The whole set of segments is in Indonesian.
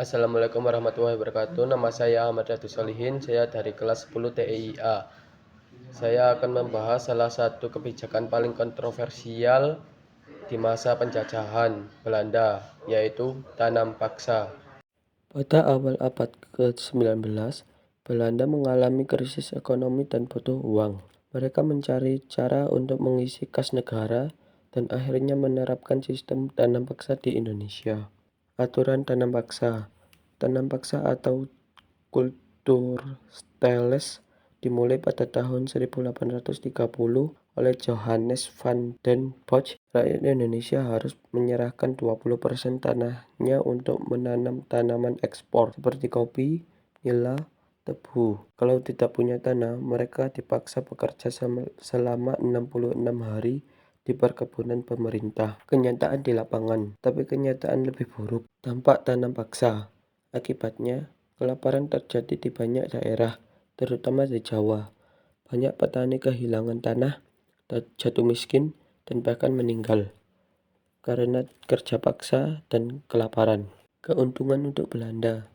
Assalamualaikum warahmatullahi wabarakatuh. Nama saya Ahmad Ratu Solihin. Saya dari kelas 10 TIA. Saya akan membahas salah satu kebijakan paling kontroversial di masa penjajahan Belanda, yaitu tanam paksa. Pada awal abad ke-19, Belanda mengalami krisis ekonomi dan butuh uang. Mereka mencari cara untuk mengisi kas negara dan akhirnya menerapkan sistem tanam paksa di Indonesia. Aturan tanam paksa. Tanam paksa atau Kultursteles dimulai pada tahun 1830 oleh Johannes van den Bosch. Rakyat Indonesia harus menyerahkan 20% tanahnya untuk menanam tanaman ekspor seperti kopi, nila, tebu. Kalau tidak punya tanah, mereka dipaksa bekerja selama 66 hari di perkebunan pemerintah. Kenyataan di lapangan, tapi kenyataan lebih buruk. Dampak tanam paksa. Akibatnya, kelaparan terjadi di banyak daerah, terutama di Jawa. Banyak petani kehilangan tanah, jatuh miskin, dan bahkan meninggal karena kerja paksa dan kelaparan. Keuntungan untuk Belanda.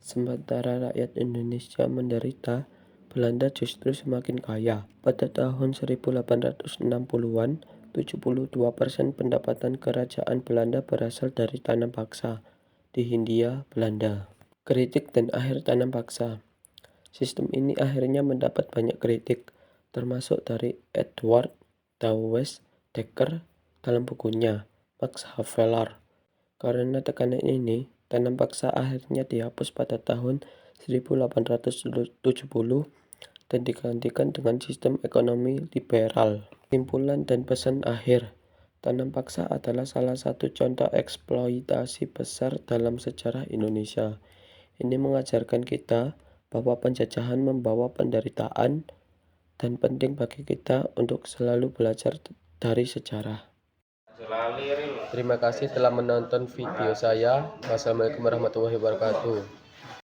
Sementara rakyat Indonesia menderita, Belanda justru semakin kaya. Pada tahun 1860-an, 72% pendapatan kerajaan Belanda berasal dari tanam paksa di Hindia Belanda. Kritik dan akhir tanam paksa. Sistem ini akhirnya mendapat banyak kritik, termasuk dari Edward Dawes Dekker dalam bukunya Max Havelaar. Karena tekanan ini, tanam paksa akhirnya dihapus pada tahun 1870 dan digantikan dengan sistem ekonomi liberal. Simpulan dan pesan akhir. Tanam paksa adalah salah satu contoh eksploitasi besar dalam sejarah Indonesia. Ini mengajarkan kita bahwa penjajahan membawa penderitaan dan penting bagi kita untuk selalu belajar dari sejarah. Terima kasih telah menonton video saya. Wassalamualaikum warahmatullahi wabarakatuh.